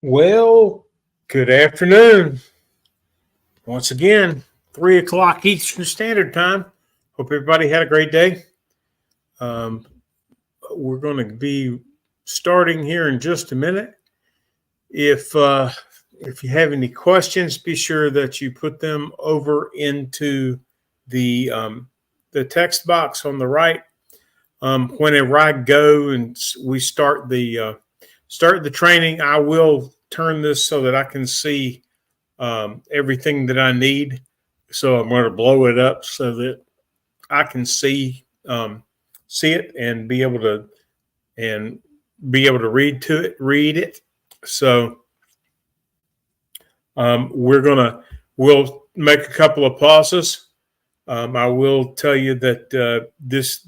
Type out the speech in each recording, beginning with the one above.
Well, good afternoon. Once again, 3 o'clock Eastern Standard Time. Hope everybody had a great day. Um, we're going to be starting here in just a minute. If you have any questions, be sure that you put them over into the text box on the right. Whenever I go and we start the training, I will turn this so that I can see everything that I need. So I'm going to blow it up so that I can see it and be able to read it. So we'll make a couple of pauses. I will tell you that this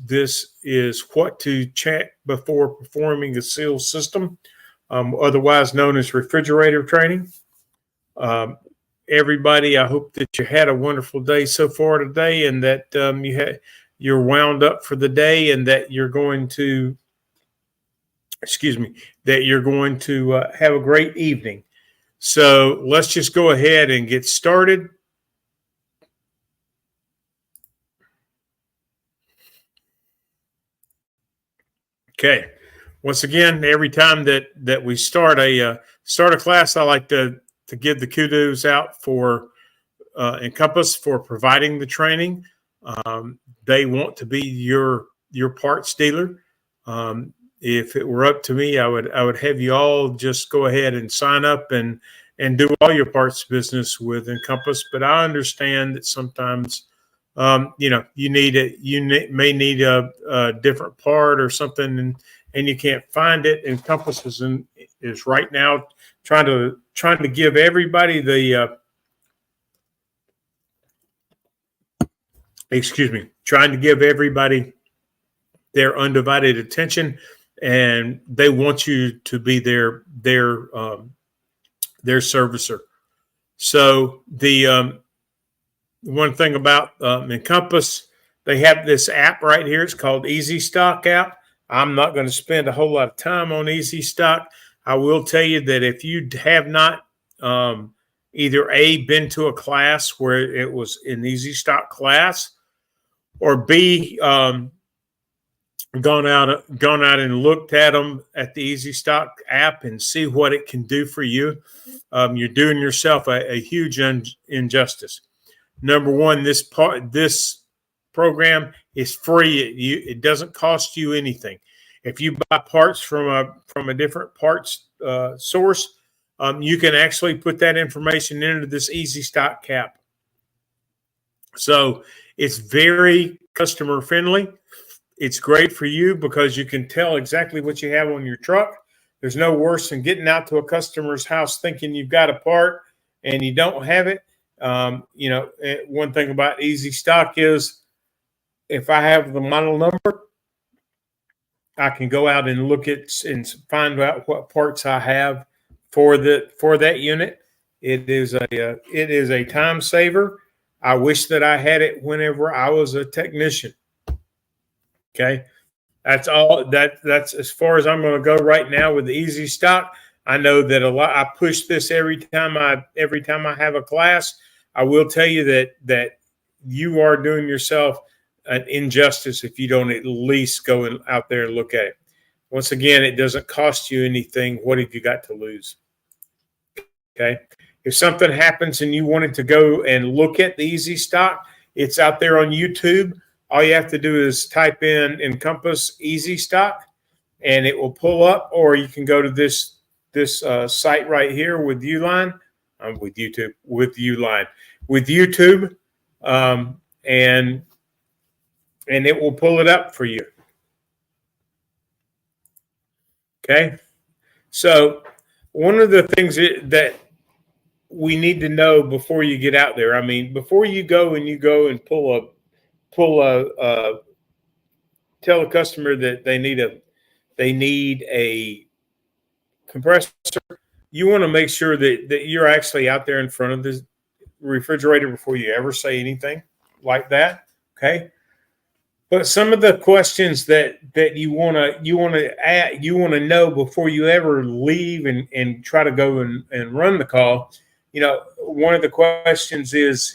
is what to check before performing a seal system, otherwise known as refrigerator training. Everybody, I hope that you had a wonderful day so far today, and that you're wound up for the day, and that you're going to, have a great evening. So let's just go ahead and get started. Okay. Once again, every time that we start a class, I like to give the kudos out for Encompass for providing the training. They want to be your parts dealer. If it were up to me, I would have you all just go ahead and sign up and do all your parts business with Encompass. But I understand that sometimes you may need a different part or something, and you can't find it. Encompass is right now trying to give everybody trying to give everybody their undivided attention, and they want you to be their servicer. So the one thing about Encompass, they have this app right here. It's called Easy Stock app. I'm not going to spend a whole lot of time on Easy Stock. I will tell you that if you have not either been to a class where it was an Easy Stock class, or B, gone out and looked at them at the Easy Stock app and see what it can do for you, you're doing yourself a huge injustice. Number one, this program is free. It doesn't cost you anything. If you buy parts from a different parts source, you can actually put that information into this Easy Stock app. So it's very customer friendly. It's great for you because you can tell exactly what you have on your truck. There's no worse than getting out to a customer's house thinking you've got a part and you don't have it. One thing about Easy Stock is if I have the model number, I can go out and look at and find out what parts I have for that unit. It is a time saver. I wish that I had it whenever I was a technician. Okay, that's all. That's as far as I'm going to go right now with the Easy Stock. I know that I push this every time I have a class. I will tell you that you are doing yourself an injustice if you don't at least go out there and look at it. Once again, it doesn't cost you anything. What have you got to lose? Okay. If something happens and you wanted to go and look at the Easy Stock, it's out there on YouTube. All you have to do is type in Encompass Easy Stock, and it will pull up. Or you can go to this site right here with Uline, and it will pull it up for you. Okay, so one of the things that we need to know before you get out there, before you go and tell a customer that they need a compressor, you want to make sure that you're actually out there in front of the refrigerator before you ever say anything like that. Okay. But some of the questions that you want to know before you ever leave and try to go and run the call, one of the questions is,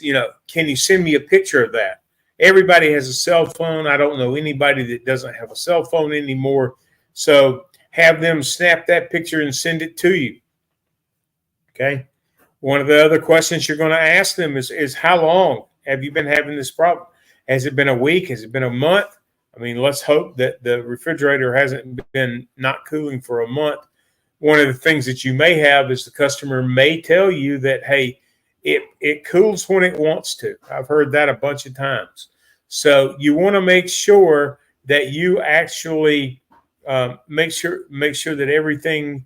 can you send me a picture of that? Everybody has a cell phone. I don't know anybody that doesn't have a cell phone anymore. So have them snap that picture and send it to you. Okay. One of the other questions you're going to ask them is how long have you been having this problem? Has it been a week? Has it been a month? I mean, let's hope that the refrigerator hasn't been not cooling for a month. One of the things that you may have is the customer may tell you that, hey, it cools when it wants to. I've heard that a bunch of times. So you want to make sure that you actually make sure that everything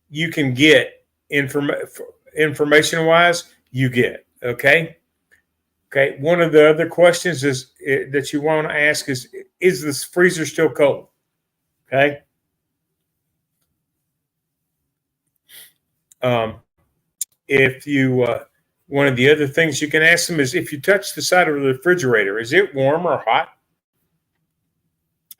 you can get information wise, you get. Okay. One of the other questions is that you want to ask is this freezer still cold? Okay. If you, one of the other things you can ask them is if you touch the side of the refrigerator, is it warm or hot?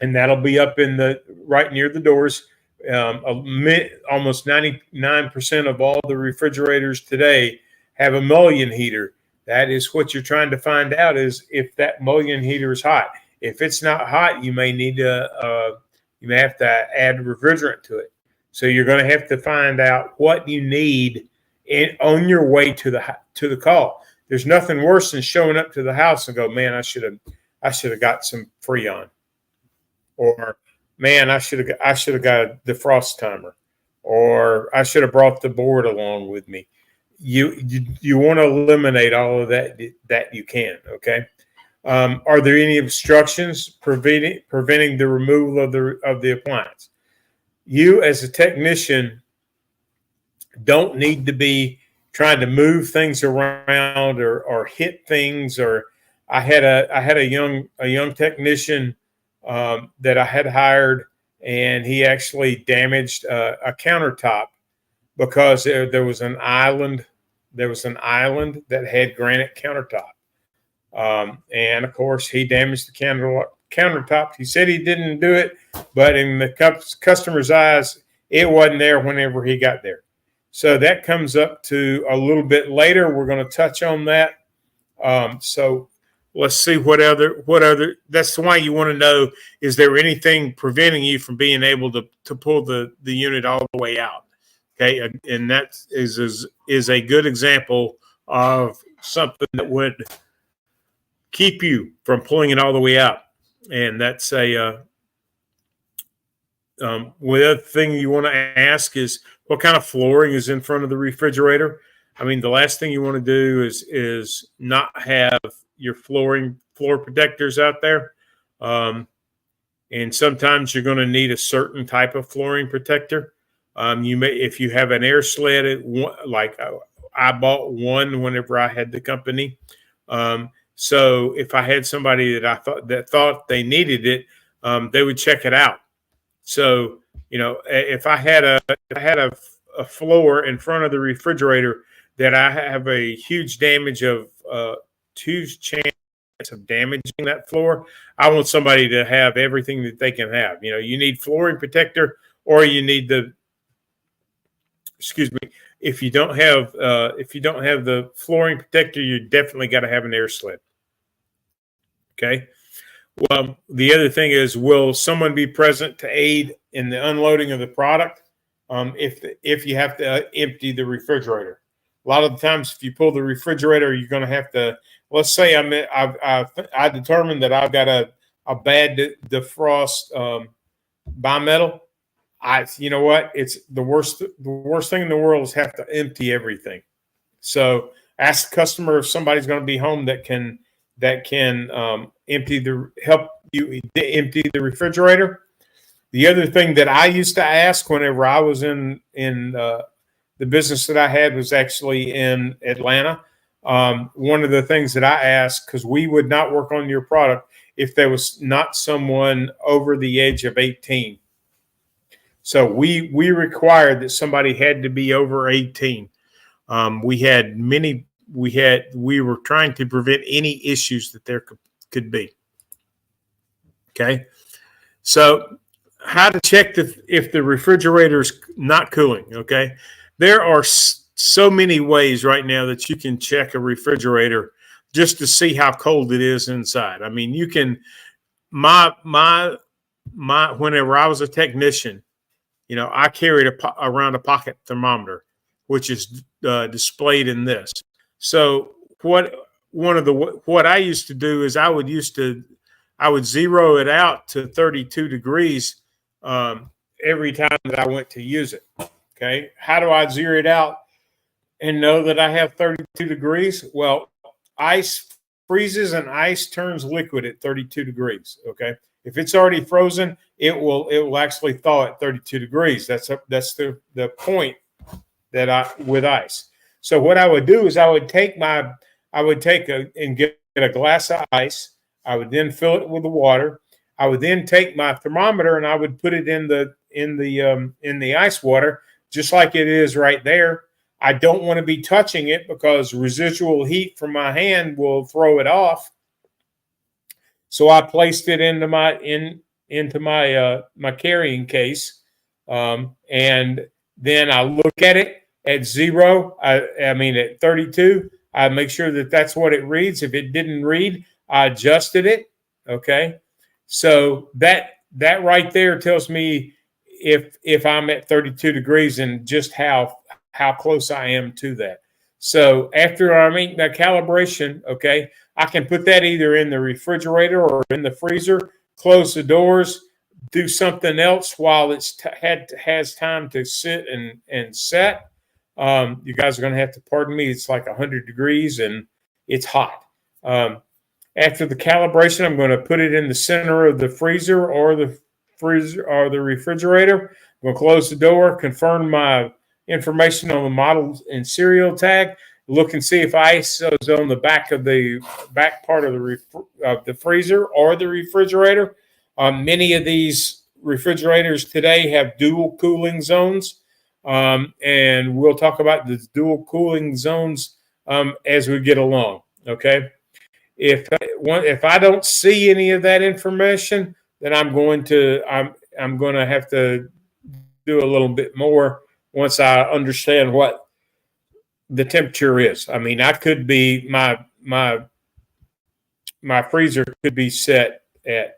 And that'll be up in the right near the doors. Almost 99% of all the refrigerators today have a mullion heater. That is what you're trying to find out is if that mullion heater is hot. If it's not hot, you may need to you may have to add refrigerant to it. So you're going to have to find out what you need on your way to the call. There's nothing worse than showing up to the house and go, man, I should have got some Freon, or man, I should have got a defrost timer, or I should have brought the board along with me. You want to eliminate all of that you can. Okay. Are there any obstructions preventing the removal of the appliance? You as a technician don't need to be trying to move things around or hit things. Or I had a young technician that I had hired, and he actually damaged a countertop because there was an island. There was an island that had granite countertop. And of course, he damaged the countertop. He said he didn't do it, but in the customer's eyes, it wasn't there whenever he got there. So that comes up to a little bit later. We're going to touch on that. So let's see what other. That's why you want to know: is there anything preventing you from being able to pull the unit all the way out? Okay, and that is a good example of something that would keep you from pulling it all the way out. And that's the other thing you want to ask is what kind of flooring is in front of the refrigerator. I mean, the last thing you want to do is not have your floor protectors out there. And sometimes you're going to need a certain type of flooring protector. You may, if you have an air sled, like I bought one whenever I had the company. So if I had somebody that thought they needed it, they would check it out. So, if I had a floor in front of the refrigerator that I have a huge chance of damaging that floor, I want somebody to have everything that they can have. You need flooring protector, or you need if you don't have the flooring protector, you definitely got to have an air sled. Okay. Well, the other thing is, will someone be present to aid in the unloading of the product if you have to empty the refrigerator? A lot of the times, if you pull the refrigerator, you're going to have to. Let's say I determined that I've got a bad defrost bimetal. You know what? It's the worst thing in the world is have to empty everything. So ask the customer if somebody's going to be home that can help you empty the refrigerator. The other thing that I used to ask whenever I was in the business that I had was actually in Atlanta. One of the things that I asked, because we would not work on your product if there was not someone over the age of 18. So we required that somebody had to be over 18. We were trying to prevent any issues that there could be. Okay. So how to check if the refrigerator is not cooling. Okay. There are so many ways right now that you can check a refrigerator just to see how cold it is inside. I mean, you can, my, whenever I was a technician, I carried around a pocket thermometer, which is displayed in this. So what I used to do is I would zero it out to 32 degrees every time that I went to use it. Okay, how do I zero it out and know that I have 32 degrees? Well, ice freezes and ice turns liquid at 32 degrees. Okay. If it's already frozen, it will actually thaw at 32 degrees. That's the point that with ice. So what I would do is I would take and get a glass of ice. I would then fill it with the water. I would then take my thermometer and I would put it in the ice water, just like it is right there. I don't want to be touching it because residual heat from my hand will throw it off. So I placed it into my carrying case, and then I look at it at zero. I mean at 32. I make sure that that's what it reads. If it didn't read, I adjusted it. Okay, so that right there tells me if I'm at 32 degrees and just how close I am to that. So after I make that calibration, okay, I can put that either in the refrigerator or in the freezer, close the doors, do something else while it's has time to sit and set. You guys are going to have to pardon me. It's like 100 degrees and it's hot. After the calibration, I'm going to put it in the center of the freezer or the refrigerator. I'm going to close the door, confirm my information on the model and serial tag, look and see if ice is on the back part of the freezer or the refrigerator. Many of these refrigerators today have dual cooling zones, and we'll talk about the dual cooling zones as we get along. Okay, if I don't see any of that information, then I'm going to have to do a little bit more once I understand what the temperature is. I mean, I could be my freezer could be set at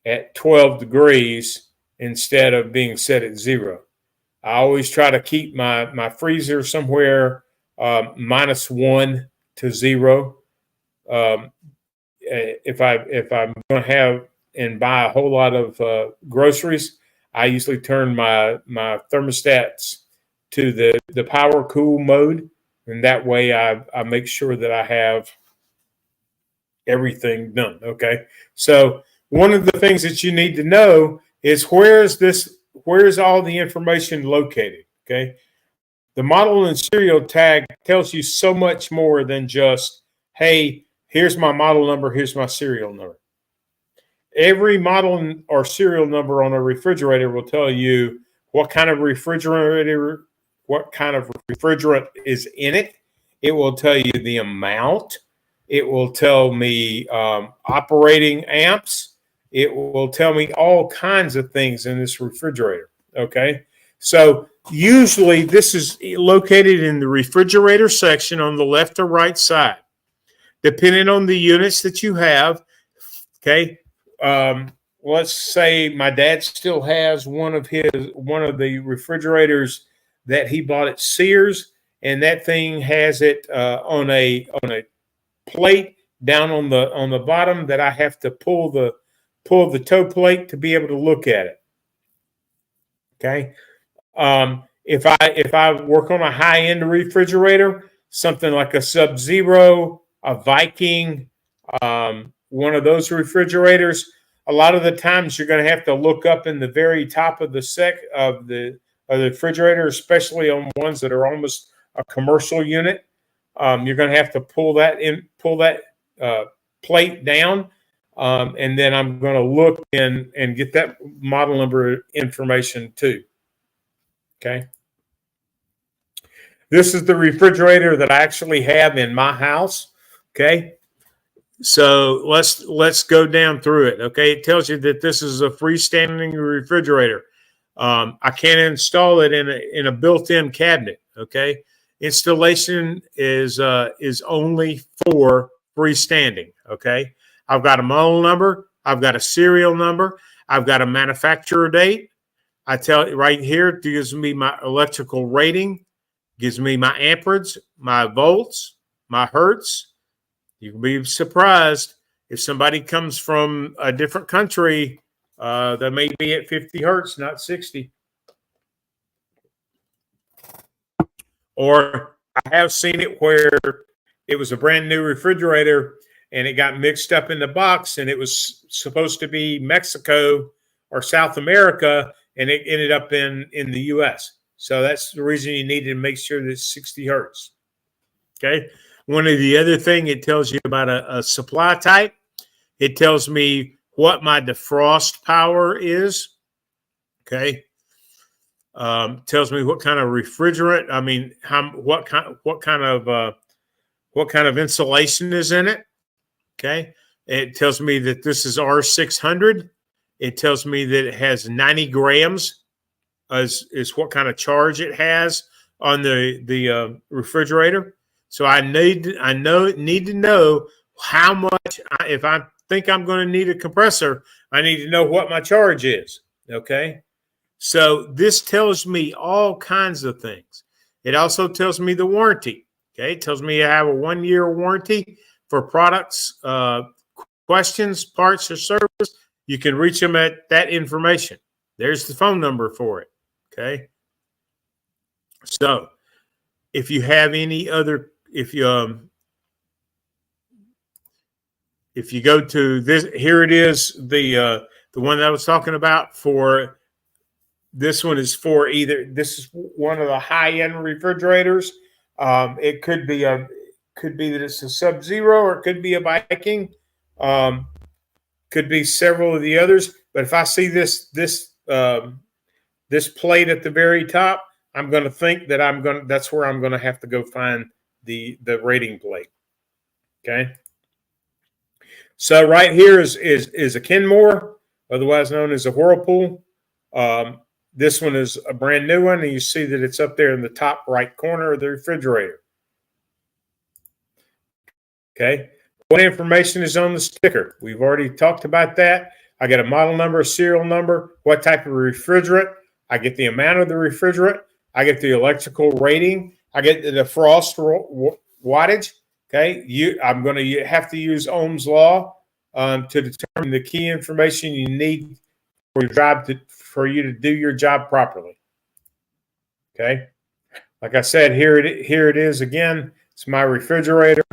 at 12 degrees instead of being set at zero. I always try to keep my freezer somewhere -1 to 0. If I'm going to have and buy a whole lot of groceries, I usually turn my thermostats to the power cool mode, and that way I make sure that I have everything done. Okay, so one of the things that you need to know is where is all the information located. Okay, the model and serial tag tells you so much more than just, hey, here's my model number, here's my serial number. Every model or serial number on a refrigerator will tell you what kind of refrigerant is in it. It will tell you the amount. It will tell me operating amps. It will tell me all kinds of things in this refrigerator. Okay, so usually this is located in the refrigerator section on the left or right side, depending on the units that you have. Okay. Let's say my dad still has one of the refrigerators that he bought at Sears, and that thing has it on a plate down on the bottom that I have to pull the toe plate to be able to look at it. Okay. If I work on a high end refrigerator, something like a Sub-Zero, a Viking, one of those refrigerators, a lot of the times you're going to have to look up in the very top of the refrigerator, especially on ones that are almost a commercial unit. You're going to have to pull that plate down, and then I'm going to look and get that model number information too. Okay. This is the refrigerator that I actually have in my house. Okay. So let's go down through it. Okay, it tells you that this is a freestanding refrigerator. I can't install it in a built-in cabinet. Okay, installation is only for freestanding. Okay, I've got a model number, I've got a serial number, I've got a manufacturer date. I tell you right here, it gives me my electrical rating, gives me my amperage, my volts, my hertz. You can be surprised if somebody comes from a different country, that may be at 50 hertz, not 60. Or I have seen it where it was a brand new refrigerator and it got mixed up in the box and it was supposed to be Mexico or South America and it ended up in the US. So that's the reason you need to make sure that it's 60 hertz. Okay. One of the other thing it tells you about a supply type. It tells me what my defrost power is. Okay. Tells me what kind of refrigerant. I mean, what kind of insulation is in it. Okay. It tells me that this is R600. It tells me that it has 90 grams is what kind of charge it has on the refrigerator. So I need to know how much. If I think I'm going to need a compressor, I need to know what my charge is. Okay. So this tells me all kinds of things. It also tells me the warranty. Okay. It tells me I have a 1-year warranty for products, questions, parts, or service. You can reach them at that information. There's the phone number for it. Okay. So if you have any other, if you go to this, here it is, the one that I was talking about. For this one is for either, this is one of the high-end refrigerators. It could be that it's a Sub-Zero, or it could be a Viking, could be several of the others. But if I see this plate at the very top, I'm going to think that that's where I'm going to have to go find the rating plate. Okay. So right here is a Kenmore, otherwise known as a Whirlpool. This one is a brand new one, and you see that it's up there in the top right corner of the refrigerator. Okay. What information is on the sticker? We've already talked about that. I get a model number, a serial number, what type of refrigerant. I get the amount of the refrigerant. I get the electrical rating. I get the defrost wattage. Okay. I'm going to have to use Ohm's law to determine the key information you need for you to do your job properly. Okay. Like I said, here it is again. It's my refrigerator.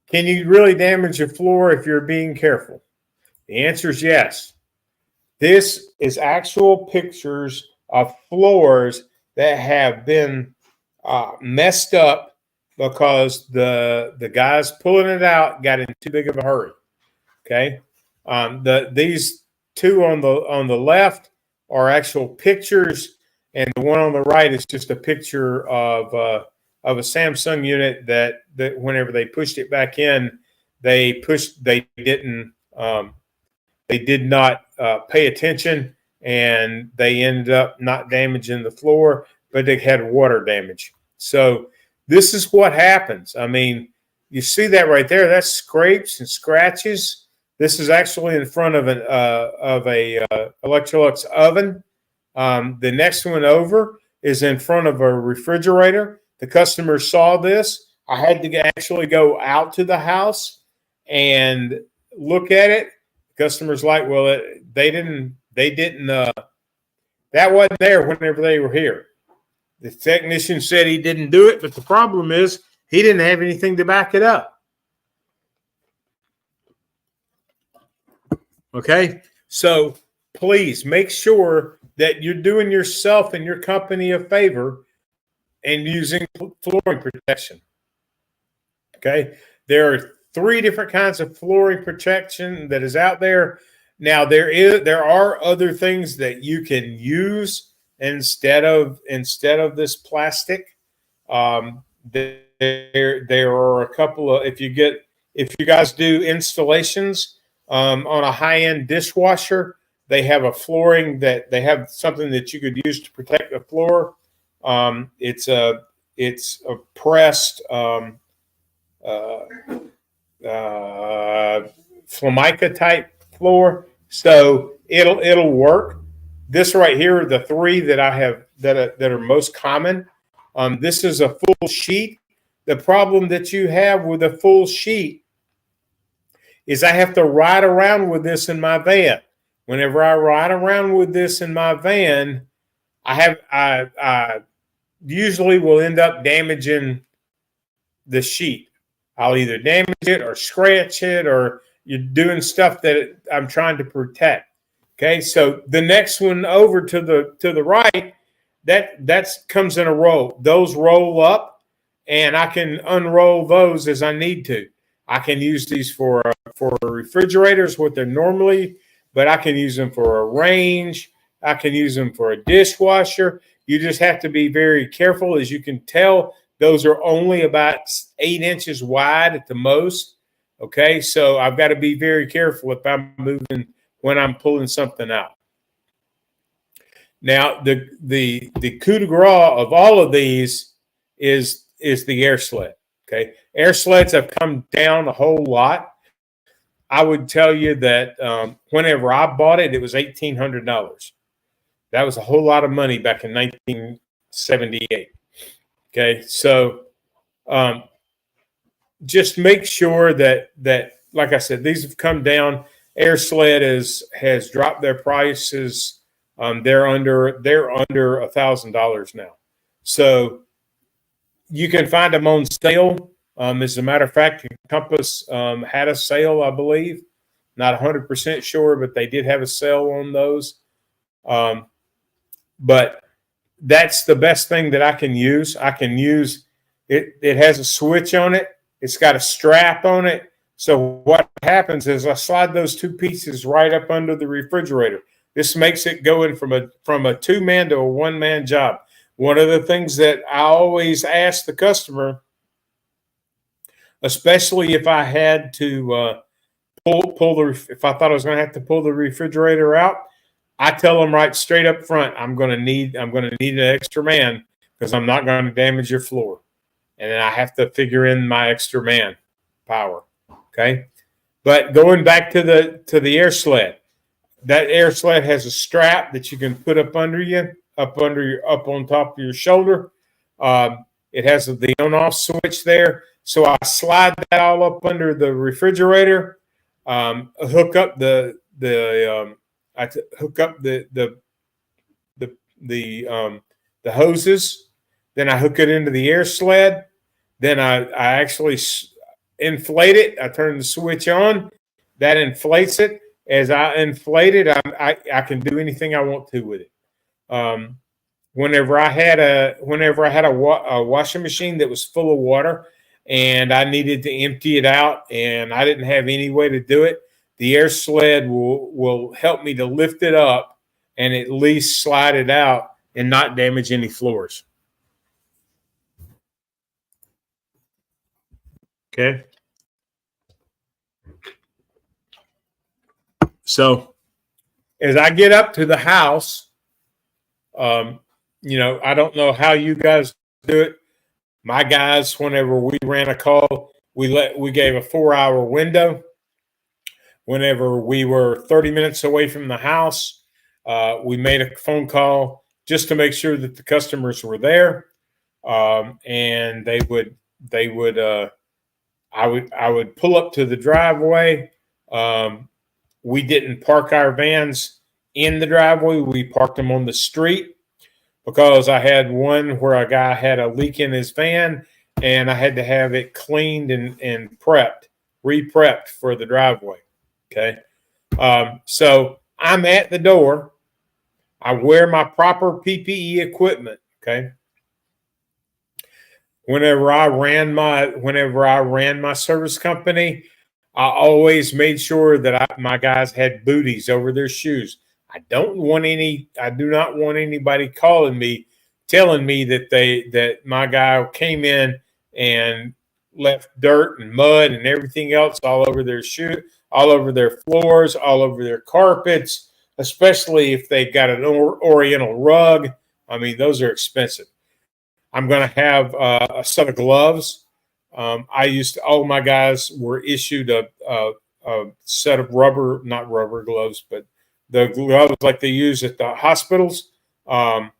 Can you really damage your floor if you're being careful? The answer is yes. This is actual pictures of floors that have been messed up because the guys pulling it out got in too big of a hurry. Okay. These two on the left are actual pictures, and the one on the right is just a picture of a Samsung unit that whenever they pushed it back in, they did not pay attention, and they ended up not damaging the floor, but they had water damage. So this is what happens. I mean, you see that right there. That's scrapes and scratches. This is actually in front of an Electrolux oven. The next one over is in front of a refrigerator. The customer saw this. I had to actually go out to the house and look at it. The customer's like, well, that wasn't there whenever they were here. The technician said he didn't do it, but the problem is he didn't have anything to back it up. Okay, so please make sure that you're doing yourself and your company a favor and using flooring protection. Okay, there are 3 different kinds of flooring protection that is out there. Now there are other things that you can use instead of this plastic. There there are a couple of, if you guys do installations on a high-end dishwasher, they have a flooring that they have something that you could use to protect the floor. It's a pressed uh, Formica type floor, so it'll work. This right here are the three that I have that are most common. This is a full sheet. The problem that you have with a full sheet is I have to ride around with this in my van. Whenever I ride around with this in my van, I usually will end up damaging the sheet. I'll either damage it or scratch it, or you're doing stuff that I'm trying to protect. Okay, so the next one over to the right, that comes in a roll. Those roll up, and I can unroll those as I need to. I can use these for refrigerators, what they're normally, but I can use them for a range. I can use them for a dishwasher. You just have to be very careful. As you can tell, those are only about 8 inches wide at the most. Okay, so I've got to be very careful if I'm moving, when I'm pulling something out. Now, the coup de grace of all of these is the air sled. Okay, air sleds have come down a whole lot. I would tell you that whenever I bought it, it was $1,800. That was a whole lot of money back in 1978. Okay, so just make sure that like I said, these have come down. Air sled has dropped their prices. They're under $1,000 now. So you can find them on sale. As a matter of fact, Compass had a sale, I believe. Not 100% sure, but they did have a sale on those. But that's the best thing that I can use. I can use it. It has a switch on it. It's got a strap on it. So what happens is I slide those two pieces right up under the refrigerator. This makes it going from a two-man to a one-man job. One of the things that I always ask the customer, especially if I had to if I thought I was going to have to pull the refrigerator out, I tell them right straight up front, I'm going to need an extra man because I'm not going to damage your floor, and then I have to figure in my extra man power. Okay, but going back to the air sled, that air sled has a strap that you can put up under you, up on top of your shoulder. It has the on-off switch there, so I slide that all up under the refrigerator. Hook up the hoses. Then I hook it into the air sled. Then I actually inflate it. I turn the switch on. That inflates it. As I inflate it, I can do anything I want to with it. Whenever I had a washing machine that was full of water and I needed to empty it out and I didn't have any way to do it, the air sled will help me to lift it up and at least slide it out and not damage any floors. Okay. So as I get up to the house, I don't know how you guys do it. My guys, whenever we ran a call, we gave a 4-hour window. Whenever we were 30 minutes away from the house, we made a phone call just to make sure that the customers were there, and I would pull up to the driveway. We didn't park our vans in the driveway. We parked them on the street because I had one where a guy had a leak in his van and I had to have it cleaned and re-prepped for the driveway. Okay. So I'm at the door. I wear my proper PPE equipment. Okay. Whenever I ran my service company, I always made sure that my guys had booties over their shoes. I do not want anybody calling me, telling me that my guy came in and left dirt and mud and everything else all over their all over their floors, all over their carpets, especially if they've got an oriental rug. I mean, those are expensive. I'm going to have a set of gloves. All my guys were issued a set of not rubber gloves, but the gloves like they use at the hospitals. And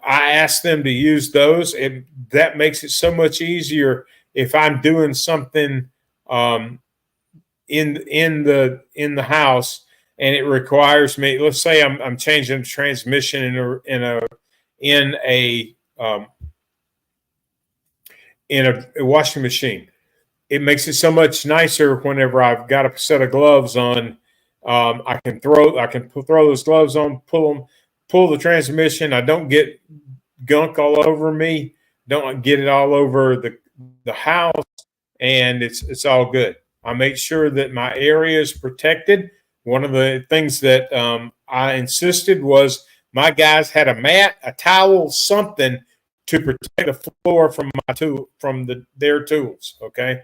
I asked them to use those. And that makes it so much easier if I'm doing something in the house and it requires me. Let's say I'm changing the transmission in a washing machine. It makes it so much nicer whenever I've got a set of gloves on. I can throw those gloves on, pull the transmission. I don't get gunk all over me. Don't get it all over the house, and it's all good. I make sure that my area is protected. One of the things that I insisted was my guys had a mat, a towel, something to protect the floor from their tools. Okay.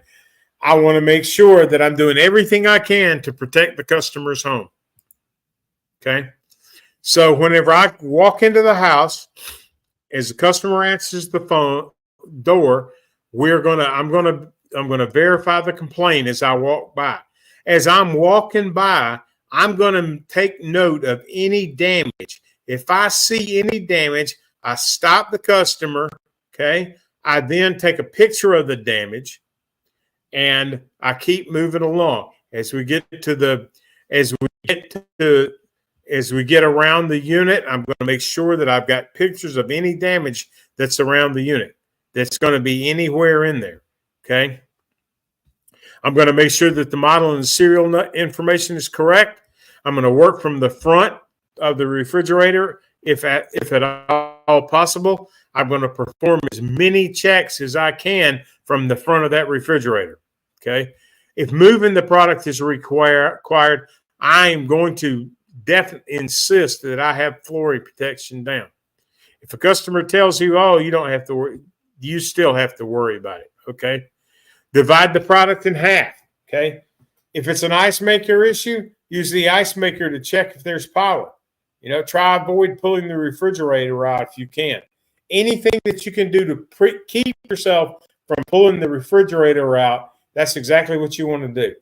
I want to make sure that I'm doing everything I can to protect the customer's home. Okay. So whenever I walk into the house, as the customer answers the phone door, I'm gonna verify the complaint as I walk by. As I'm walking by, I'm gonna take note of any damage. If I see any damage, I stop the customer. Okay. I then take a picture of the damage. And I keep moving along as we get around the unit. I'm going to make sure that I've got pictures of any damage that's around the unit that's going to be anywhere in there. Okay. I'm going to make sure that the model and serial information is correct. I'm going to work from the front of the refrigerator if at all possible. I'm going to perform as many checks as I can from the front of that refrigerator. Okay. If moving the product is required, I am going to definitely insist that I have floor protection down. If a customer tells you, oh, you don't have to worry, you still have to worry about it. Okay. Divide the product in half. Okay. If it's an ice maker issue, use the ice maker to check if there's power. Try avoid pulling the refrigerator out if you can. Anything that you can do to keep yourself from pulling the refrigerator out, that's exactly what you want to do.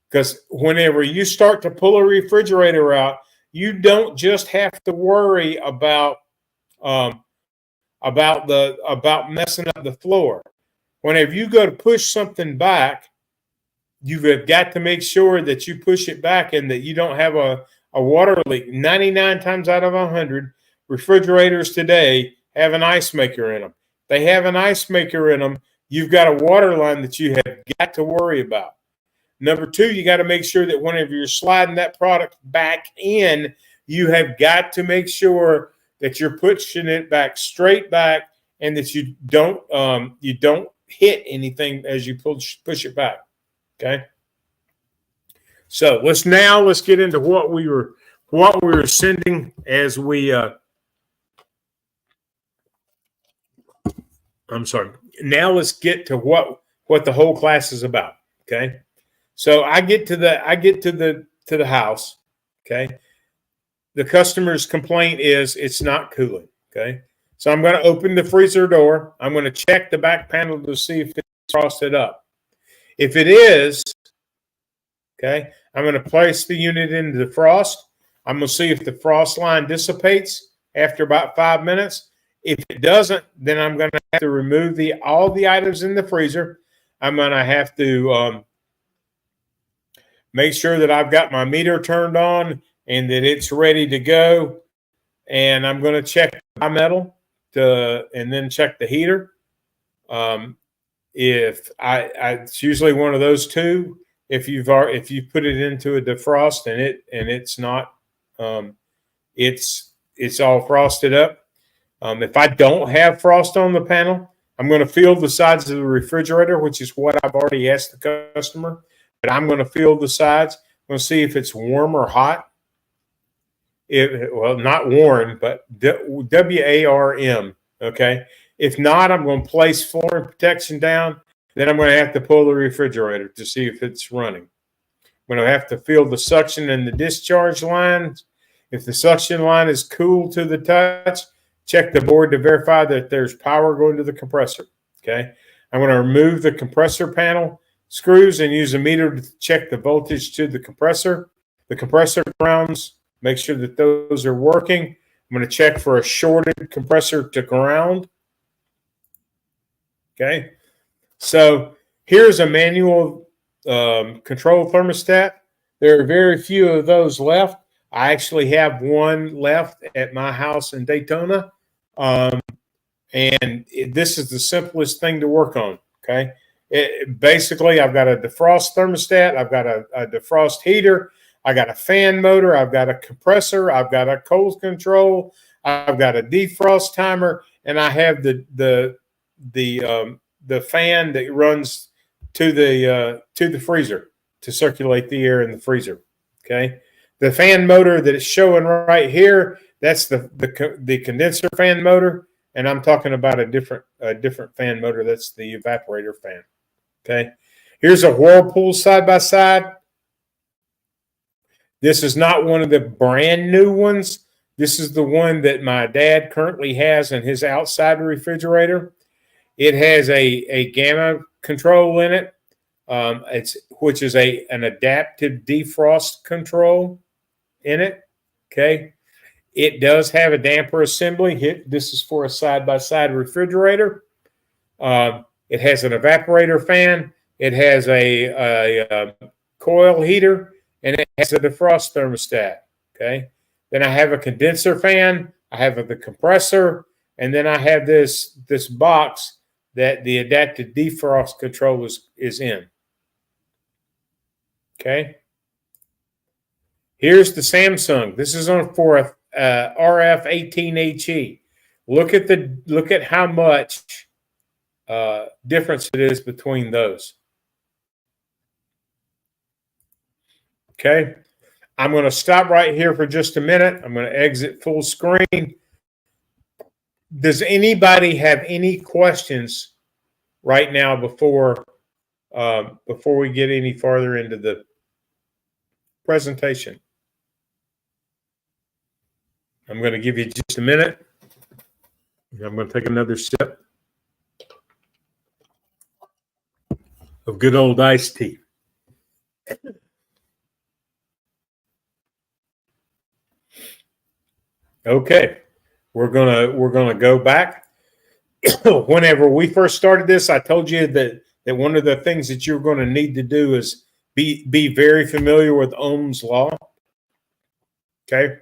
Because whenever you start to pull a refrigerator out, you don't just have to worry about messing up the floor. Whenever you go to push something back, you've got to make sure that you push it back and that you don't have a water leak. 99 times out of 100, refrigerators today have an ice maker in them. They have an ice maker in them. You've got a water line that you have got to worry about. Number two, you got to make sure that whenever you're sliding that product back in, you have got to make sure that you're pushing it back straight back and that you don't hit anything as you push it back. Okay. So let's get into what we were sending as we. I'm sorry. Now let's get to what the whole class is about. Okay. So I get to the house. Okay. The customer's complaint is it's not cooling. Okay. So I'm going to open the freezer door. I'm going to check the back panel to see if it's frosted up. If it is, okay, I'm going to place the unit into the frost. I'm going to see if the frost line dissipates after about 5 minutes. If it doesn't, then I'm going to have to remove all the items in the freezer. I'm going to have to make sure that I've got my meter turned on and that it's ready to go. And I'm going to check the bimetal and then check the heater. If it's usually one of those two. If you put it into a defrost and it's not, it's all frosted up. If I don't have frost on the panel, I'm going to feel the sides of the refrigerator, which is what I've already asked the customer. But I'm going to feel the sides. I'm going to see if it's warm or hot. Not warm, but WARM. Okay. If not, I'm going to place flooring protection down. Then I'm going to have to pull the refrigerator to see if it's running. I'm going to have to feel the suction and the discharge lines. If the suction line is cool to the touch, check the board to verify that there's power going to the compressor. Okay. I'm going to remove the compressor panel screws and use a meter to check the voltage to the compressor grounds. Make sure that those are working. I'm going to check for a shorted compressor to ground. Okay. So here's a manual control thermostat. There are very few of those left. I actually have one left at my house in Daytona. And this is the simplest thing to work on. Okay. Basically, I've got a defrost thermostat. I've got a defrost heater. I got a fan motor. I've got a compressor. I've got a cold control. I've got a defrost timer, and I have the fan that runs to the freezer to circulate the air in the freezer. Okay, the fan motor that is showing right here, that's the condenser fan motor, and I'm talking about a different fan motor. That's the evaporator fan. Okay, here's a Whirlpool side by side. This is not one of the brand new ones. This is the one that my dad currently has in his outside refrigerator. It has a gamma control in it, which is an adaptive defrost control in it. Okay. It does have a damper assembly. This is for a side-by-side refrigerator. It has an evaporator fan. It has a coil heater, and it has a defrost thermostat. Okay. Then I have a condenser fan. I have the compressor, and then I have this box that the adaptive defrost control is in. Okay. Here's the Samsung. This is for a RF18HE. Look at how much difference it is between those. Okay. I'm going to stop right here for just a minute. I'm going to exit full screen. Does anybody have any questions right now before we get any farther into the presentation? I'm going to give you just a minute. I'm going to take another sip of good old iced tea. Okay, we're gonna go back. Whenever we first started this, I told you that one of the things that you're going to need to do is be very familiar with Ohm's law. Okay,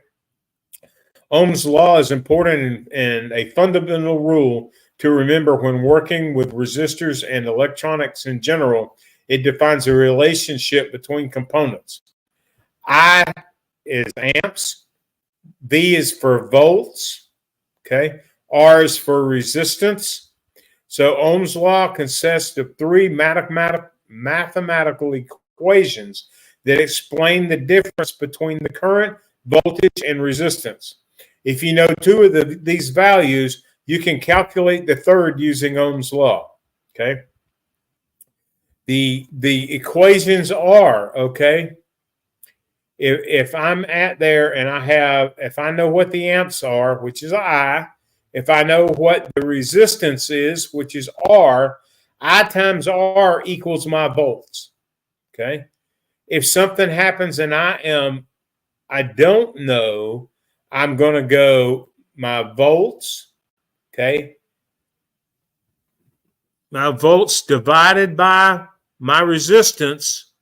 Ohm's law is important and a fundamental rule to remember when working with resistors and electronics in general. It defines a relationship between components. I is amps. V is for volts, okay? R is for resistance. So Ohm's law consists of three mathematical equations that explain the difference between the current, voltage, and resistance. If you know two of these values, you can calculate the third using Ohm's law, okay? The equations are, okay, if I'm at there and if I know what the amps are, which is I, if I know what the resistance is, which is R, I times R equals my volts. Okay. If something happens and I don't know, I'm going to go my volts. Okay. My volts divided by my resistance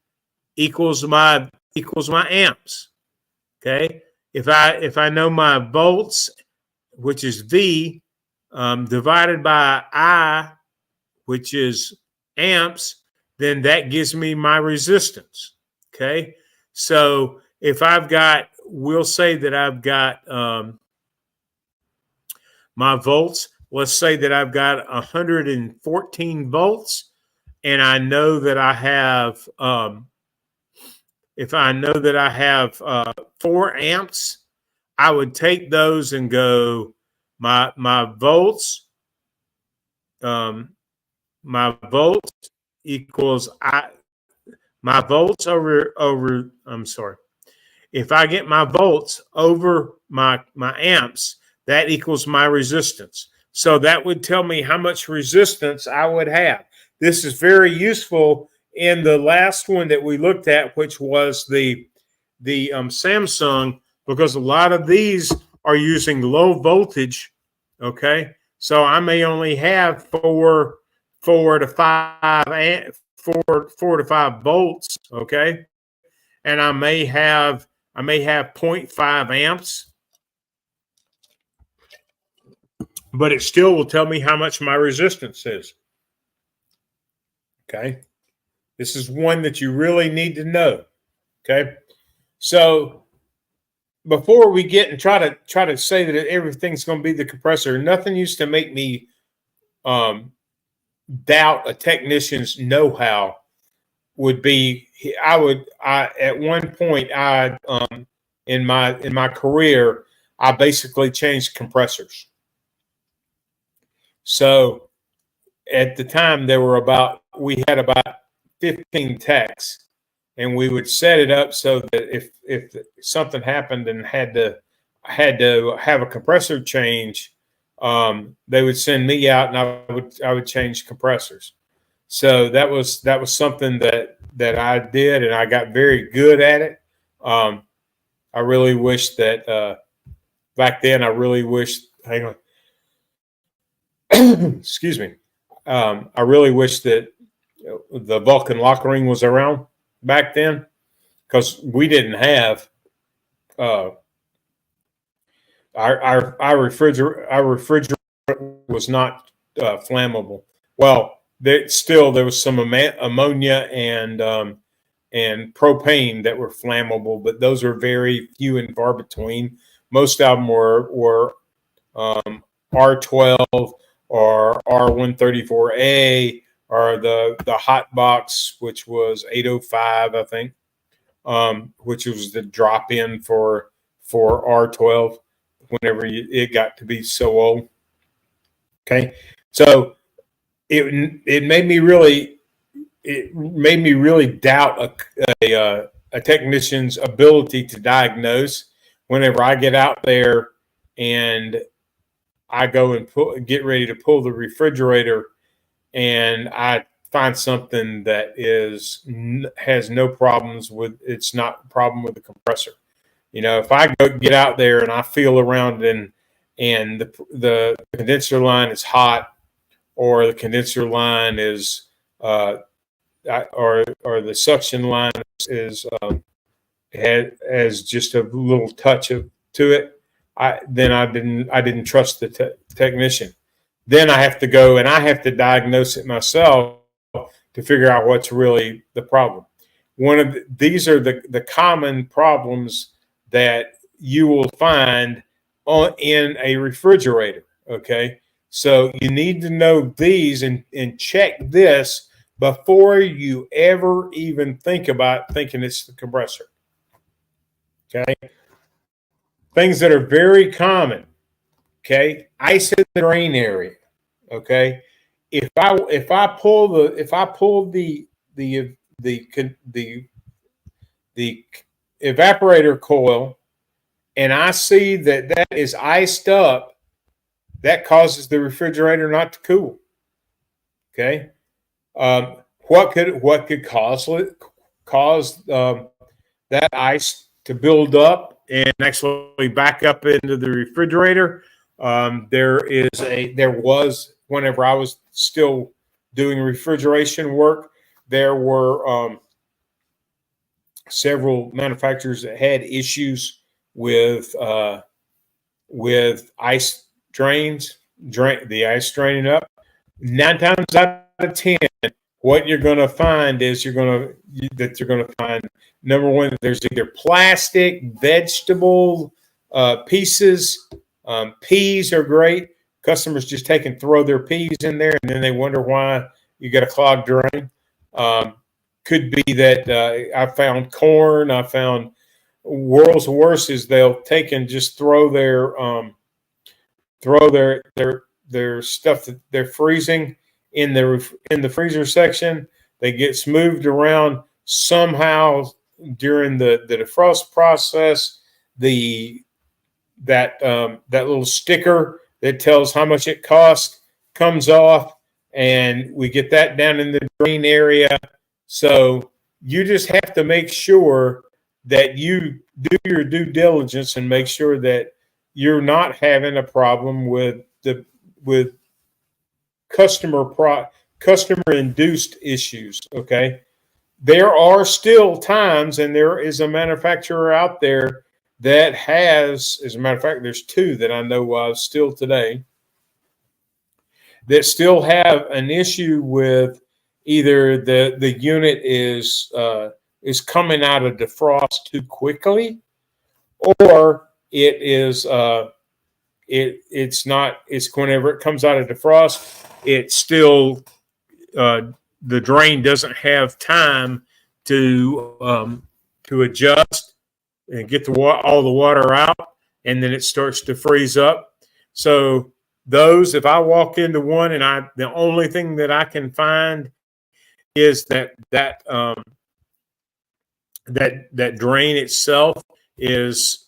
equals my amps. Okay. If I know my volts, which is V, divided by I, which is amps, then that gives me my resistance. Okay. So if we'll say that I've got my volts, let's say that I've got 114 volts, and I know that I have, if I know that I have 4 amps, I would take those and go my volts my volts equals my volts over. I'm sorry. If I get my volts over my amps, that equals my resistance. So that would tell me how much resistance I would have. This is very useful in the last one that we looked at, which was the Samsung, because a lot of these are using low voltage. Okay, so I may only have four to five volts. Okay, and I may have zero point 0.5 amps, but it still will tell me how much my resistance is. Okay, this is one that you really need to know. Okay, so before we get and try to say that everything's going to be the compressor, nothing used to make me doubt a technician's know-how would be. I at one point in my career, I basically changed compressors. So at the time we had about 15 techs, and we would set it up so that if something happened and had to have a compressor change, they would send me out, and I would change compressors. So that was something that I did, and I got very good at it. I really wish that back then. I really wish. Hang on. Excuse me. I really wish that the Vulcan lock ring was around back then, because we didn't have our refrigerator was not flammable. Well, there was some ammonia and propane that were flammable, but those are very few and far between. Most of them were R12 or R134A, or the hot box, which was 805, I think, which was the drop in for R12 whenever it got to be so old. Okay, so it made me really doubt a technician's ability to diagnose whenever I get out there and I go and get ready to pull the refrigerator, and I find something that has no problems with. It's not a problem with the compressor. If I get out there and I feel around and the condenser line is hot, or the condenser line is or the suction line is has just a little touch to it, I didn't trust the technician. Then I have to go and I have to diagnose it myself to figure out what's really the problem. These are the common problems that you will find in a refrigerator. Okay, so you need to know these and check this before you ever even think about thinking it's the compressor. Okay, things that are very common. Okay, ice in the drain area. Okay, if I pull the evaporator coil and I see that is iced up, that causes the refrigerator not to cool. Okay, what could cause that ice to build up and actually back up into the refrigerator? There was, whenever I was still doing refrigeration work, there were several manufacturers that had issues with ice drains, the ice draining up. 9 times out of 10, what you're going to find is you're going to find, number one, there's either plastic, vegetable pieces. Peas are great. Customers just take and throw their peas in there, and then they wonder why you got a clogged drain. Could be that I found corn. I found world's worst is they'll take and just throw their their stuff that they're freezing in the freezer section. They get moved around somehow during the defrost process. That little sticker that tells how much it costs comes off, and we get that down in the drain area. So you just have to make sure that you do your due diligence and make sure that you're not having a problem with customer induced issues. Okay, there are still times, and there is a manufacturer out there that has, as a matter of fact, there's two that I know of still today that still have an issue with either the unit is coming out of defrost too quickly, or it's whenever it comes out of defrost, it's still the drain doesn't have time to adjust and get all the water out, and then it starts to freeze up. So those, if I walk into one and the only thing that I can find is that drain itself is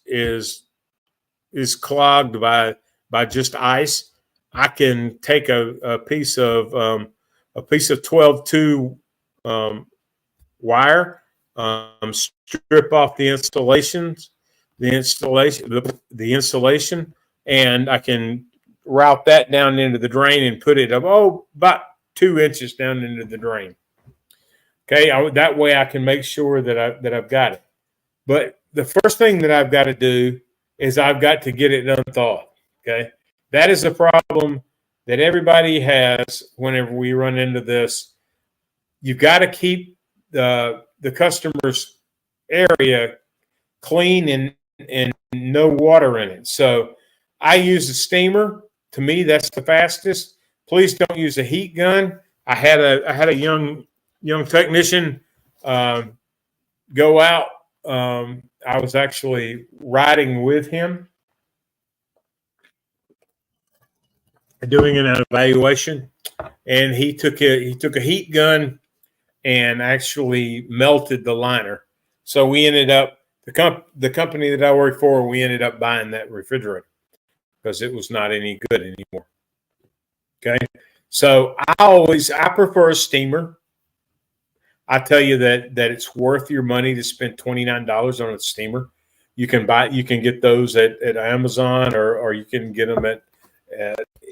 clogged by just ice, I can take a piece of 12-2 wire, strip off the insulation, and I can route that down into the drain and put it about 2 inches down into the drain. Okay, that way I can make sure that I've got it. But the first thing that I've got to do is I've got to get it unthawed. Okay, that is a problem that everybody has whenever we run into this. You've got to keep the customer's area clean and no water in it. So I use a steamer. To me, that's the fastest. Please don't use a heat gun. I had a young technician go out. I was actually riding with him doing an evaluation, and he took a heat gun and actually melted the liner. So we ended up the company that I worked for. We ended up buying that refrigerator because it was not any good anymore. Okay, so I prefer a steamer. I tell you that it's worth your money to spend $29 on a steamer. You can get those at Amazon, or you can get them at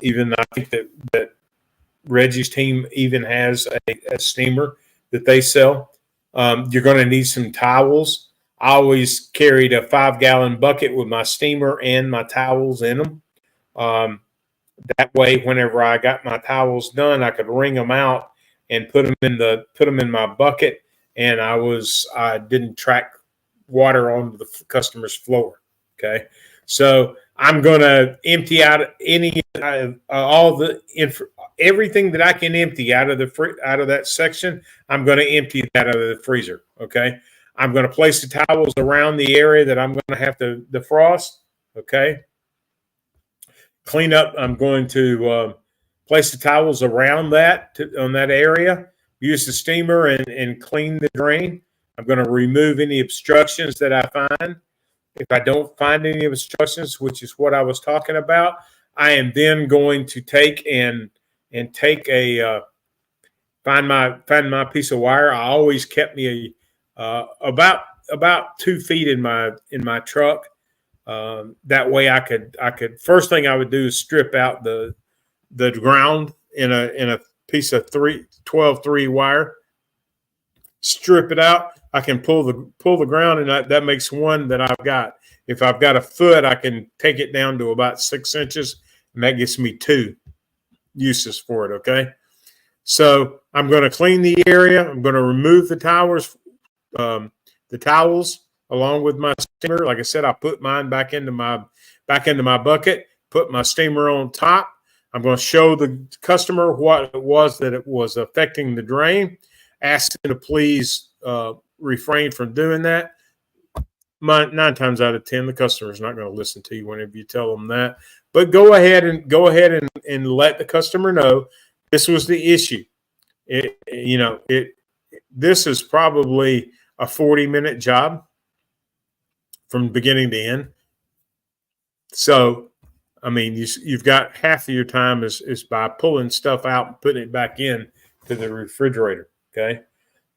even, I think that Reggie's team even has a steamer that they sell. You're going to need some towels. I always carried a 5-gallon bucket with my steamer and my towels in them. That way, whenever I got my towels done, I could wring them out and put them in my bucket, and I didn't track water onto the customer's floor. Okay, so I'm going to empty out everything that I can empty out of that section. I'm going to empty that out of the freezer. Okay, I'm going to place the towels around the area that I'm going to have to defrost. Okay, clean up. I'm going to place the towels around on that area. Use the steamer and clean the drain. I'm going to remove any obstructions that I find. If I don't find any obstructions, which is what I was talking about, I am then going to take find my piece of wire. I always kept me about 2 feet in my truck. That way I could first thing I would do is strip out the ground in a piece of 12-3 wire. Strip it out. I can pull the ground, and that makes one that I've got. If I've got a foot, I can take it down to about 6 inches, and that gets me 2 uses for it. Okay, so I'm going to clean the area. I'm going to remove the towels along with my steamer. Like I said, I put mine back into my bucket. Put my steamer on top. I'm going to show the customer what it was that it was affecting the drain. Ask them to please refrain from doing that. 9 times out of 10, the customer is not going to listen to you whenever you tell them that. But go ahead and let the customer know this was the issue. This is probably a 40-minute job from beginning to end. So, I mean, you've got half of your time is by pulling stuff out and putting it back in to the refrigerator. Okay.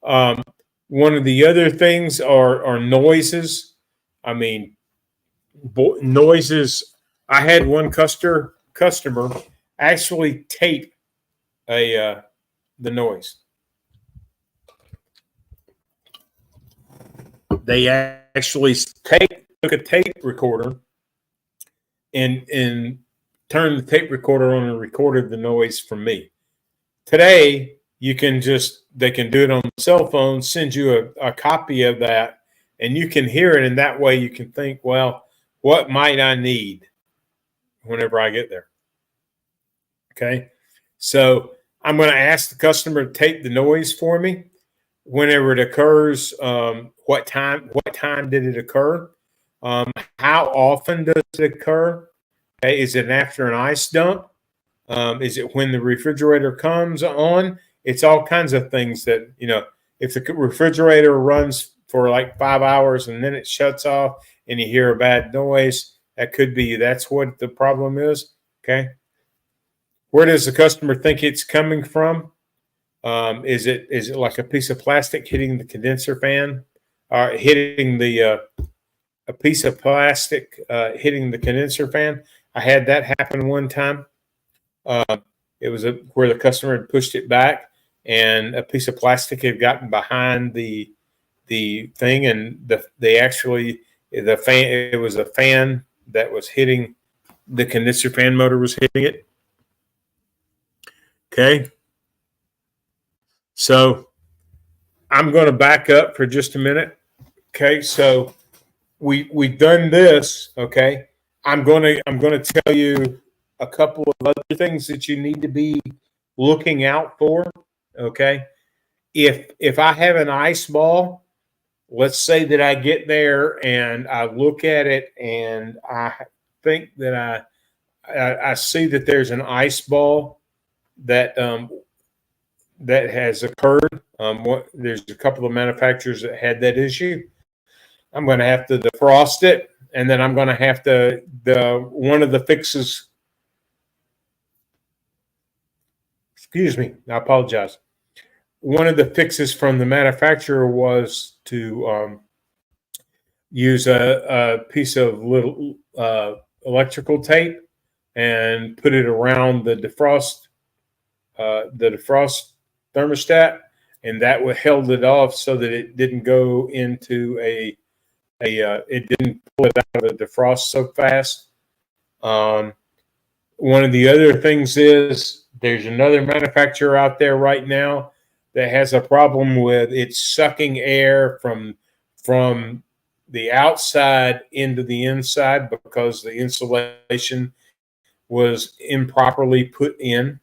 One of the other things are noises. I mean, noises. I had one customer actually tape the noise. They actually took a tape recorder and turned the tape recorder on and recorded the noise from me. Today, they can do it on the cell phone, send you a copy of that, and you can hear it. And that way you can think, well, what might I need whenever I get there? Okay. So I'm going to ask the customer to tape the noise for me whenever it occurs. What time did it occur? How often does it occur? Okay. Is it after an ice dump? Is it when the refrigerator comes on? It's all kinds of things that, if the refrigerator runs for like 5 hours and then it shuts off and you hear a bad noise, that's what the problem is. Okay. Where does the customer think it's coming from? Is it like a piece of plastic hitting the condenser fan, hitting a piece of plastic hitting the condenser fan? I had that happen one time. It was where the customer had pushed it back, and a piece of plastic had gotten behind the thing, and the fan. It was a fan that was hitting the condenser fan motor was hitting it. Okay. So I'm going to back up for just a minute. Okay. So we've done this. Okay. I'm going to tell you a couple of other things that you need to be looking out for. Okay. If I have an ice ball, let's say that I get there and I look at it and I think that I see that there's an ice ball that has occurred. There's a couple of manufacturers that had that issue. I'm going to have to defrost it, and then I'm going to have to one of the fixes. Excuse me, I apologize. One of the fixes from the manufacturer was to use a piece of little electrical tape and put it around the defrost thermostat, and that held it off so that it didn't go into it didn't pull it out of the defrost so fast. One of the other things is there's another manufacturer out there right now that has a problem with it sucking air from the outside into the inside because the insulation was improperly put in.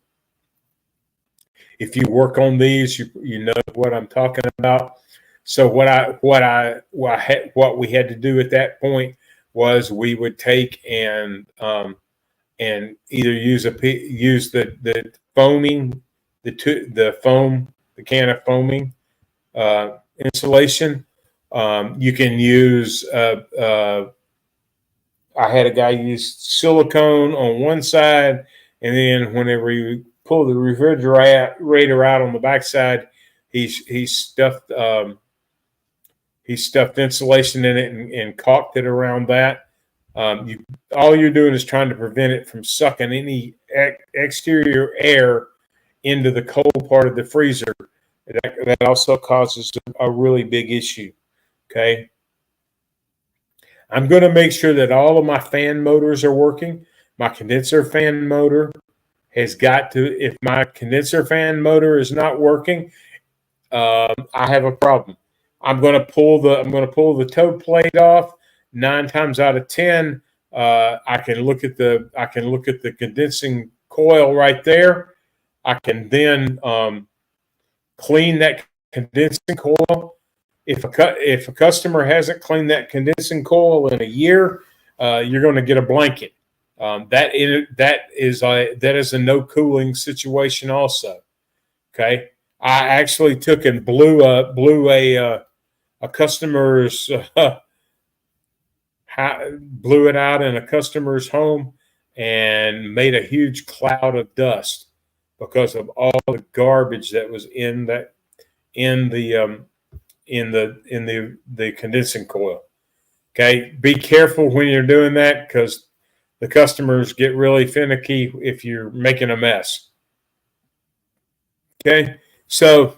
If you work on these, you know what I'm talking about. So what we had to do at that point was we would take and either use the foaming, the can of foaming insulation. You can use. I had a guy use silicone on one side, and then whenever you pull the refrigerator out on the backside, he stuffed insulation in it and caulked it around that. All you're doing is trying to prevent it from sucking any exterior air into the cold part of the freezer. That also causes a really big issue. Okay. I'm going to make sure that all of my fan motors are working. My condenser fan motor has got to, if my condenser fan motor is not working, I have a problem. I'm going to pull the toe plate off. 9 times out of 10, I can look at the condensing coil right there. I can then clean that condensing coil. If a customer hasn't cleaned that condensing coil in a year, you're going to get a blanket. That is a no cooling situation also. Okay, I actually took and blew a customer's blew it out in a customer's home and made a huge cloud of dust because of all the garbage that was in that in the condensing coil. Okay, be careful when you're doing that because the customers get really finicky if you're making a mess. Okay, so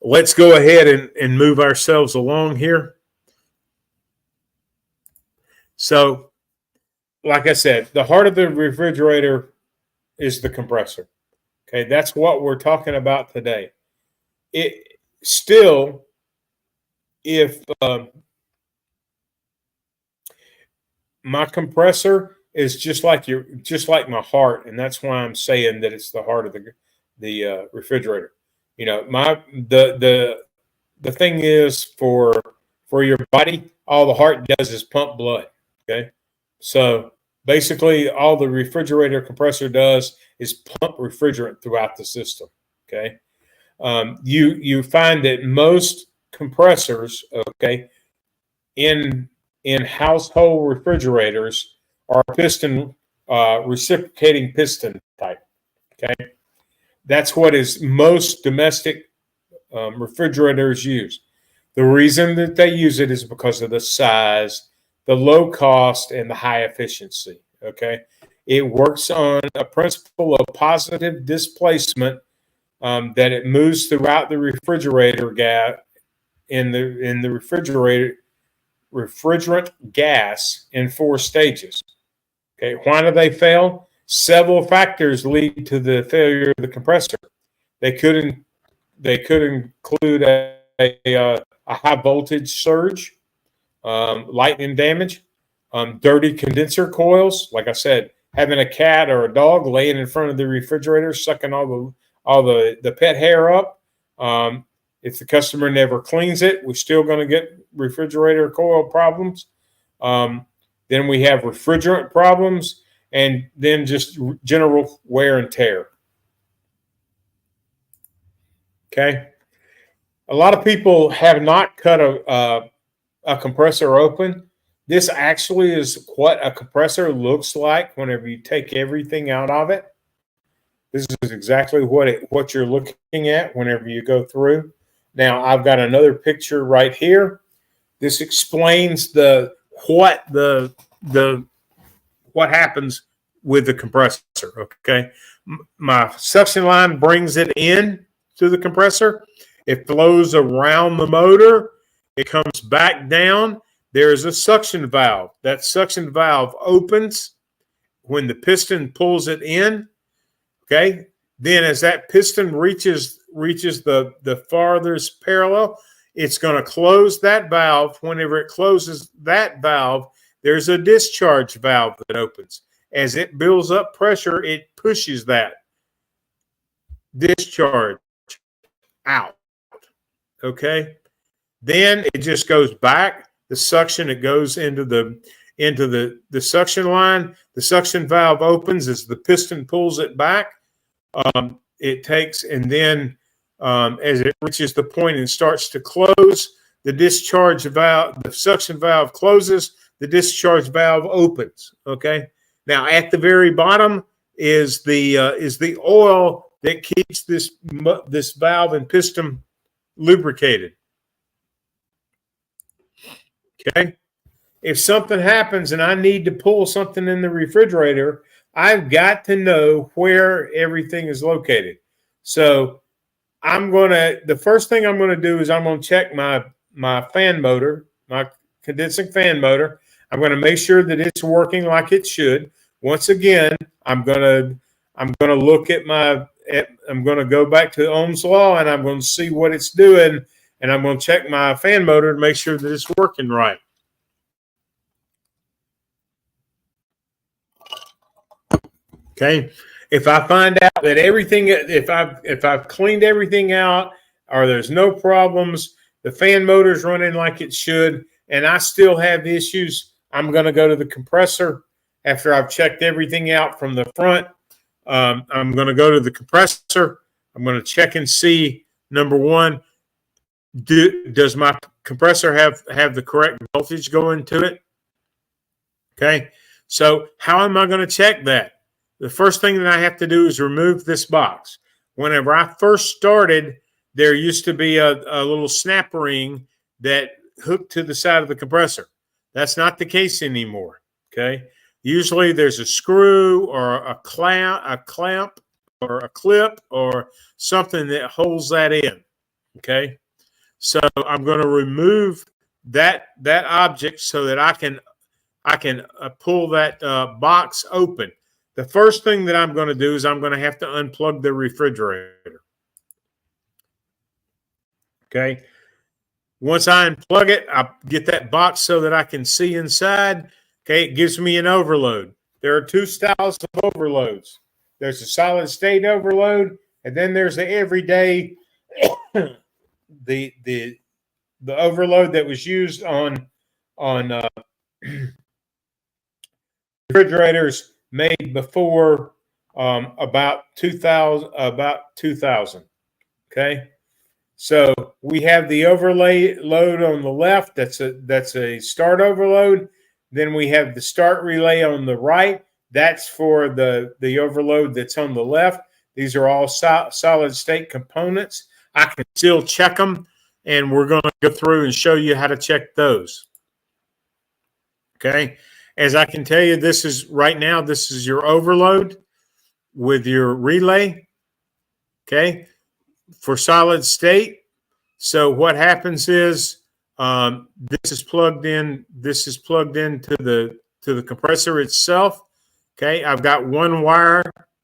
let's go ahead and move ourselves along here. So, like I said, the heart of the refrigerator is the compressor. Okay, that's what we're talking about today. It still, if my compressor is just like my heart, and that's why I'm saying that it's the heart of the refrigerator. You know, the thing is for your body, all the heart does is pump blood. Okay, so basically, all the refrigerator compressor does is pump refrigerant throughout the system. Okay, you find that most compressors, okay, in household refrigerators are piston reciprocating piston type. Okay, that's what is most domestic refrigerators use. The reason that they use it is because of the size, the low cost, and the high efficiency. Okay, it works on a principle of positive displacement, that it moves throughout the refrigerator gas in the refrigerant gas in 4 stages. Okay, why do they fail? Several factors lead to the failure of the compressor. They could include a high voltage surge, lightning damage, dirty condenser coils. Like I said, having a cat or a dog laying in front of the refrigerator, sucking all the pet hair up. If the customer never cleans it, we're still going to get refrigerator coil problems. Then we have refrigerant problems, and then just general wear and tear. Okay. A lot of people have not cut a compressor open. This actually is what a compressor looks like whenever you take everything out of it. This is exactly what you're looking at whenever you go through. Now, I've got another picture right here. This explains what happens with the compressor. Okay, my suction line brings it in to the compressor. It flows around the motor. It comes back down. There's a suction valve. That suction valve opens when the piston pulls it in. Okay. Then as that piston reaches the farthest parallel, it's going to close that valve. Whenever it closes that valve, there's a discharge valve that opens. As it builds up pressure, it pushes that discharge out. Okay. Then it just goes back. The suction, it goes into the suction line. The suction valve opens as the piston pulls it back. It takes, and then as it reaches the point and starts to close, the discharge valve, the suction valve closes, the discharge valve opens. Okay. Now at the very bottom is the oil that keeps this valve and piston lubricated. Okay. If something happens and I need to pull something in the refrigerator, I've got to know where everything is located. So the first thing I'm going to do is I'm going to check my fan motor, my condensing fan motor. I'm going to make sure that it's working like it should. Once again, I'm going to look at I'm going to go back to Ohm's law and I'm going to see what it's doing. And I'm going to check my fan motor to make sure that it's working right. Okay. If I find out that if I've cleaned everything out or there's no problems, the fan motor's running like it should, and I still have issues, I'm going to go to the compressor after I've checked everything out from the front. I'm going to go to the compressor. I'm going to check and see, number one, does my compressor have the correct voltage going to it? Okay. So how am I going to check that? The first thing that I have to do is remove this box. Whenever I first started, there used to be a little snap ring that hooked to the side of the compressor. That's not the case anymore. Okay. Usually there's a screw or a clamp or a clip or something that holds that in. Okay. So I'm going to remove that object so that I can pull that box open. The first thing that I'm going to do is I'm going to have to unplug the refrigerator. Okay. Once I unplug it, I get that box so that I can see inside. Okay. It gives me an overload. There are two styles of overloads. There's a solid state overload, and then there's the everyday, the overload that was used on refrigerators made before about 2000. Okay, so we have the overload on the left. That's a start overload. Then we have the start relay on the right. That's for the overload that's on the left. These are all solid state components. I can still check them, and we're going to go through and show you how to check those. Okay. As I can tell you, this is your overload with your relay. Okay. For solid state. So what happens is this is plugged in. This is plugged into the compressor itself. Okay. I've got one wire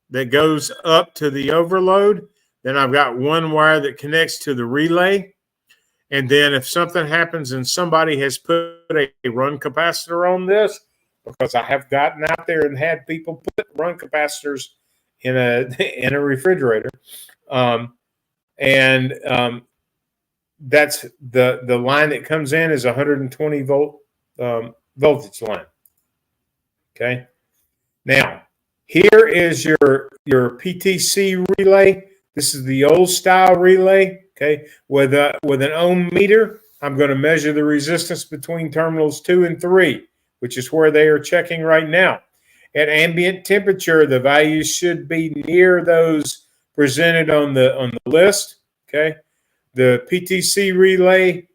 that goes up to the overload. Then I've got one wire that connects to the relay. And then if something happens and somebody has put a run capacitor on this, because I have gotten out there and had people put run capacitors in a refrigerator, that's the line that comes in is 120 volt voltage line. Okay. Now here is your PTC relay. This is the old style relay. Okay, with an ohm meter, I'm going to measure the resistance between terminals 2 and 3, which is where they are checking right now. At ambient temperature, the values should be near those presented on the list. Okay, the PTC relay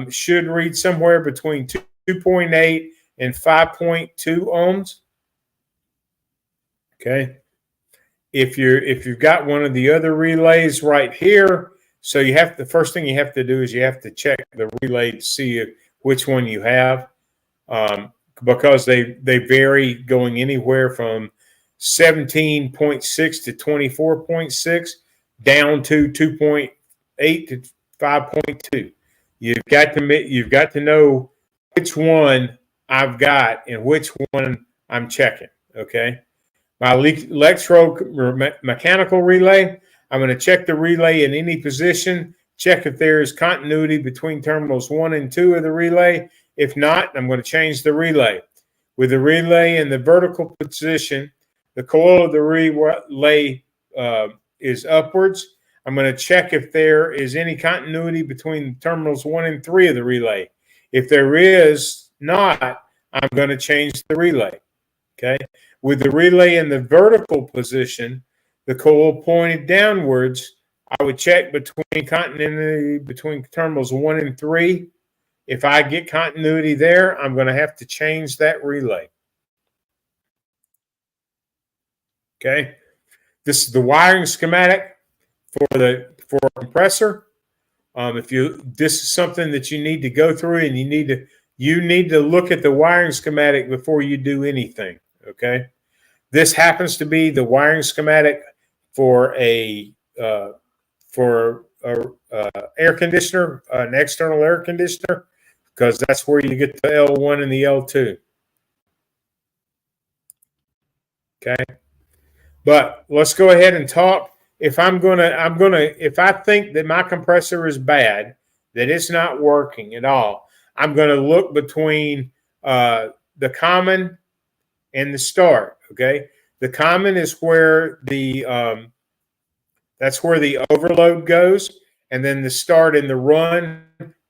should read somewhere between 2.8 and 5.2 ohms. Okay, if you've got one of the other relays right here. So the first thing you have to do is you have to check the relay to see which one you have, because they vary going anywhere from 17.6 to 24.6 down to 2.8 to 5.2. You've got to know which one I've got and which one I'm checking. Okay, my electromechanical relay. I'm going to check the relay in any position, check if there is continuity between terminals 1 and 2 of the relay. If not, I'm going to change the relay. With the relay in the vertical position, the coil of the relay is upwards. I'm going to check if there is any continuity between terminals 1 and 3 of the relay. If there is not, I'm going to change the relay. Okay. With the relay in the vertical position, the coil pointed downwards, I would check between continuity between terminals 1 and 3. If I get continuity there, I'm going to have to change that relay. Okay. This is the wiring schematic for a compressor. This is something that you need to go through, and you need to look at the wiring schematic before you do anything. Okay. This happens to be the wiring schematic for air conditioner, an external air conditioner, because that's where you get the L1 and the L2. Okay, but let's go ahead and talk. If if I think that my compressor is bad, that it's not working at all, I'm gonna look between the common and the start. Okay, the common is where the that's where the overload goes, and then the start and the run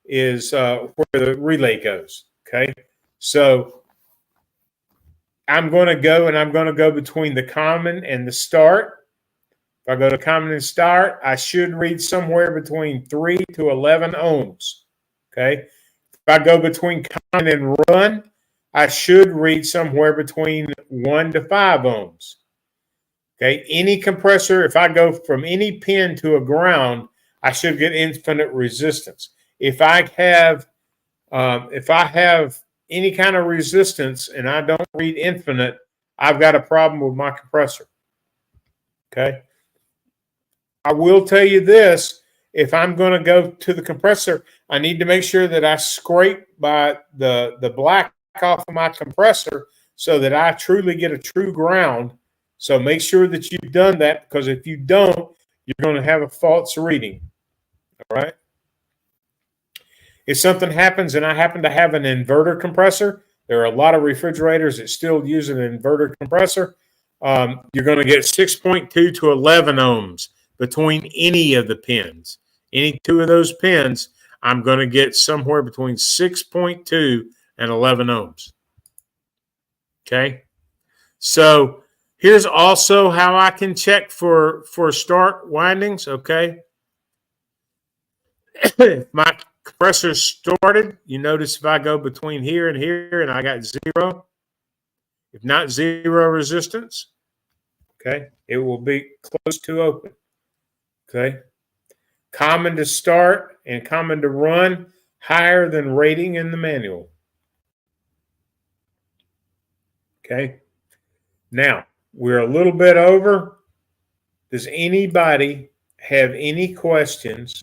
is where the relay goes. Okay, so I'm going to go and I'm going to go between the common and the start. If I go to common and start, I should read somewhere between 3 to 11 ohms. Okay. If I go between common and run, I should read somewhere between 1 to 5 ohms. Okay. Any compressor, if I go from any pin to a ground, I should get infinite resistance. If I have any kind of resistance and I don't read infinite, I've got a problem with my compressor. Okay. I will tell you this, if I'm going to go to the compressor, I need to make sure that I scrape by the black off of my compressor so that I truly get a true ground. So make sure that you've done that, because if you don't, you're going to have a false reading. All right. If something happens and I happen to have an inverter compressor, there are a lot of refrigerators that still use an inverter compressor. You're going to get 6.2 to 11 ohms between any of the pins. Any two of those pins, I'm going to get somewhere between 6.2 and 11 ohms. Okay. So here's also how I can check for start windings. Okay. If my compressor started, you notice if I go between here and I got 0, if not 0 resistance, okay, it will be close to open. Okay. Common to start and common to run, higher than rating in the manual. Okay. Now, we're a little bit over. Does anybody have any questions?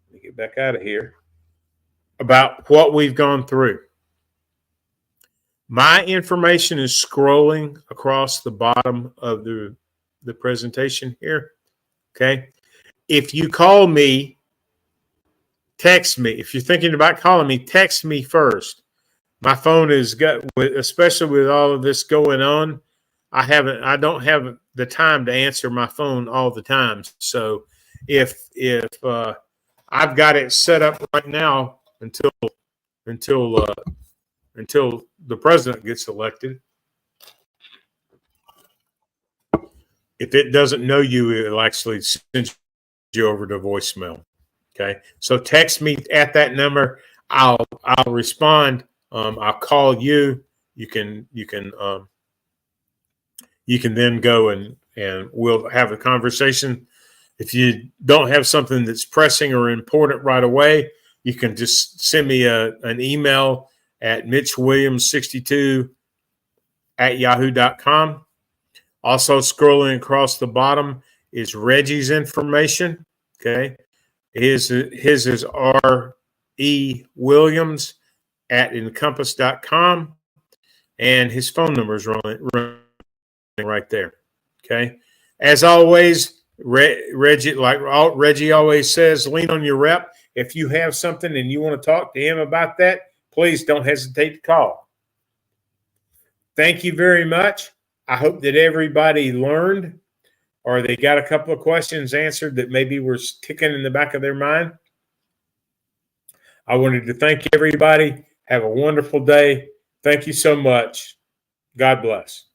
Let me get back out of here about what we've gone through. My information is scrolling across the bottom of the presentation here. Okay. If you call me, text me. If you're thinking about calling me, text me first. My phone is got, especially with all of this going on, I don't have the time to answer my phone all the time. So if I've got it set up right now until the president gets elected. If it doesn't know you, it'll actually send you over to voicemail. Okay, so text me at that number. I'll respond. I'll call you. You can then go and we'll have a conversation. If you don't have something that's pressing or important right away, you can just send me an email at mitchwilliams62@yahoo.com. Also, scrolling across the bottom is Reggie's information. Okay. His is R.E. Williams at encompass.com. And his phone number is running right there. Okay. As always, Reggie, like Reggie always says, lean on your rep. If you have something and you want to talk to him about that, please don't hesitate to call. Thank you very much. I hope that everybody learned, or they got a couple of questions answered that maybe were ticking in the back of their mind. I wanted to thank everybody. Have a wonderful day. Thank you so much. God bless.